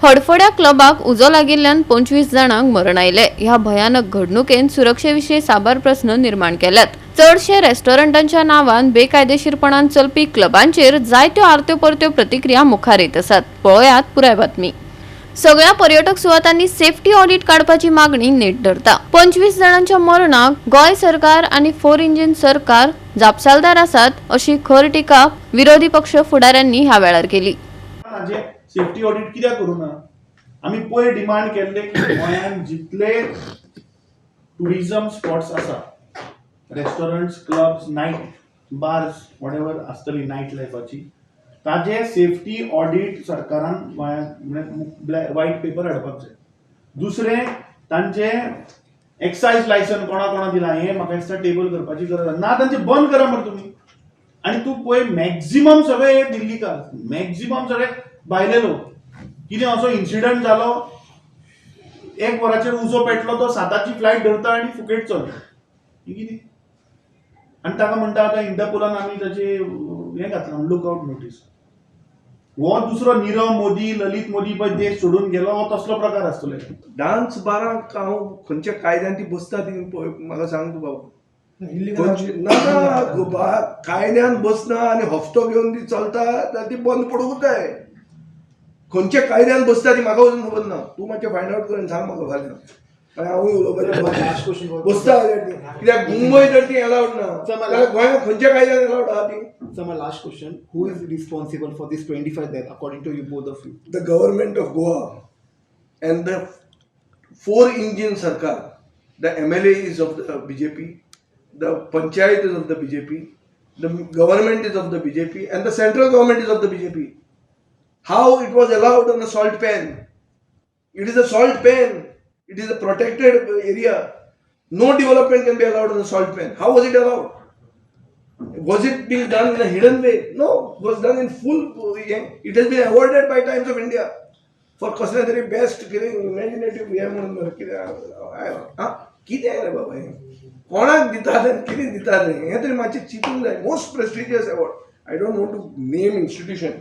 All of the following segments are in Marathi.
हडफड्या क्लबाक उजो लागिल्ल्यान 25 जाणांक मरण आयले। ह्या भयानक घडणुकेन सुरक्षेविशीं साबार प्रस्न निर्माण केल्यात। चडशे रेस्टॉरंटांच्या नावान बेकायदेशीरपणान चलपी क्लबांचेर जायत्यो आर्त्यो परत्यो प्रतिक्रिया मुखार येत आसात। पळयात पुराय बातमी। सगळ्या पर्यटक सुवातांनी सेफ्टी ऑडिट काडपाची मागणी नेट धरता। 25 जाणांच्या मरणाक गोय सरकार आणि 4 इंजिन सरकार जापसालदार आसात अशी खर टिका विरोधी पक्ष फुडाऱ्यांनी ह्या वेळार केली। सेफ्टी ऑडिट कित्याक करूना? आमी पयर डिमांड केल्ले की गोंयांत जितले टुरिझम स्पॉट्स आसा, restaurants, clubs, night bars, whatever आसतली नाईट लायफाची, ताजे सेफ्टी ऑडिट सरकारान गोंयांत व्हाईट पेपर हाडपाक जाय। दुसरें, तांचे एक्सायज लायसन कोणा कोणा दिला हें म्हाका दिसता टेबल करपाची गरज ना, तांचे बंद करा मरे तुमी। आनी तूं पळय मॅक्झिमम सगळे दिल्लीकार, मॅक्झिमम सगळे भायले लोक, कितें असो इन्सिडंट जालो, 1 वराचेर उजो पेटलो, तो 7ची फ्लायट धरता आनी फुकेट चलता, कितें? आनी ताका म्हणटा आतां इंटरपोलान आमी ताचे हें घातलां, लुकआउट नोटीस। हो दुसरो नीरव मोदी, ललित मोदी पळय देश सोडून गेलो, हो तसलो प्रकार आसतले। डान्स बारांक हांव खंयच्या कायद्यान ती बसता ती म्हाका सांग तूं बाबा। ना कायद्यान बसना आनी हफ्तो घेवन ती चलता जाल्यार ती बंद पडूंक जाय। खंयच्या कायद्यान बसता ती म्हाका अजून खबर ना। तूं मातशें फायंड आउट कर आनी सांग म्हाका फाल्यां। हांवूय उलोवपाचें बसता कित्याक मुंबय जर ती अलाउड ना जाल्यार गोंयांत खंयच्या कायद्यान अलाउड आहा ती? So my last question, who is responsible for this 25 deaths according to you, both of you? The government of Goa and the 4 engine sarkar. The MLA is of the BJP, the panchayat is of the BJP, the government is of the BJP, and the central government is of the BJP. How it was allowed on a salt pan? It is a salt pan. It is a protected area. No development can be allowed on a salt pan. How was it allowed? Was it being done in a hidden way? No, it was done in full. It has been awarded by Times of India for कसले तरी बेस्ट इमॅजिनेटिव्ह हे म्हणून कितें रे बाबा हें कोणाक दितात आनी कितें दितात हें तरी मातशें चिंतूंक जाय। Most prestigious award. I don't want to name institution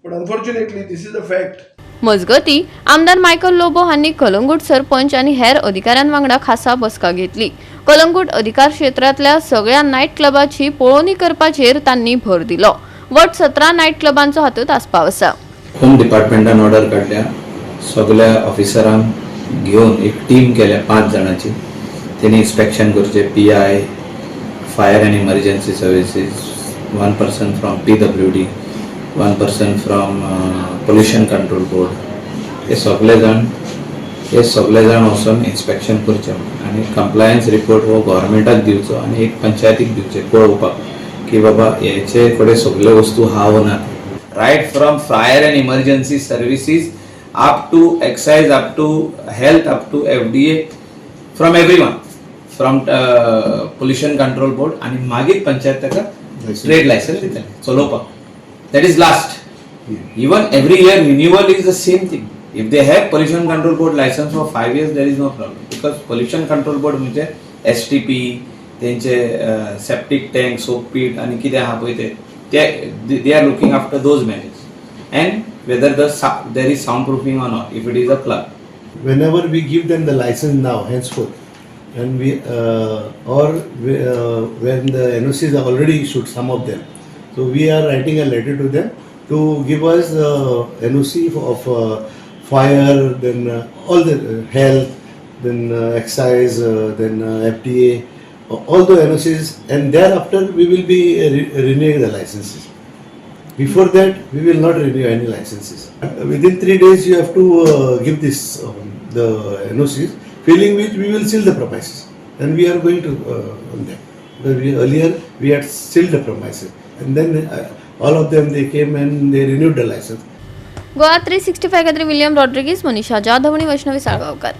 but unfortunately this is a fact. मजगती आमदार मायकल लोबो हांनी कलंगूट सरपंच आणि हेर अधिकाऱ्यांवांगडा खासा बसका घेतली। कलंगूट अधिकार क्षेत्रातल्या सगळ्या नाईट क्लबाची पळोवणी करपाचेर तांणी भर दिलो। वट 17 नाईट क्लबांचो हातूंत आस्पाव आसा। होम डिपार्टमेंटान ऑर्डर काडल्या, सगळ्या ऑफिसरांक घेवन एक टीम केल्या 5 जाणांची। तेणी इन्स्पेक्शन करचे, PI, fire and emergency services, 1 person from PWD, 1 person from pollution control board. हे सगळे जाण वचून इन्स्पेक्शन करचे आणि कंप्लायन्स रिपोर्ट हो गव्हर्मेंटाक दिवचो आणि एक पंचायतीक दिवचे पळोवपाक की बाबा हेचे कडेन सगळे वस्तू हा वा ना। Right from fire and emergency services up to excise, up to health, up to FDA, from everyone, from pollution control board आणि मागीर पंचायत ताका ट्रेड लायसन्स दितले चलोवपाक। That is last. Even every year renewal is the same thing. If they have pollution control board license for 5 years, there is no problem because pollution control board म्हणजे STP, त्यांचे septic tank, soak pit आणि किती हा पळय ते they are looking after those matters and whether there is soundproofing or not if it is a club. Whenever we give them the license now, henceforth, and when the NOCs are already issued, some of them. So we are writing a letter to them to give us NOC of fire, then all the health, then excise, then FDA, all the NOCs, and thereafter we will be renewing the licenses. Before that, we will not renew any licenses. Within 3 days, you have to give this the NOCs, failing which we will seal the premises, and we are going to on that. Earlier we had sealed the premises. And then all of them they came and they renewed the license. Goa 365 खातीर विलियम रॉड्रिगीस, मनीषा जाधव आणि वैष्णवी साळगांवकर।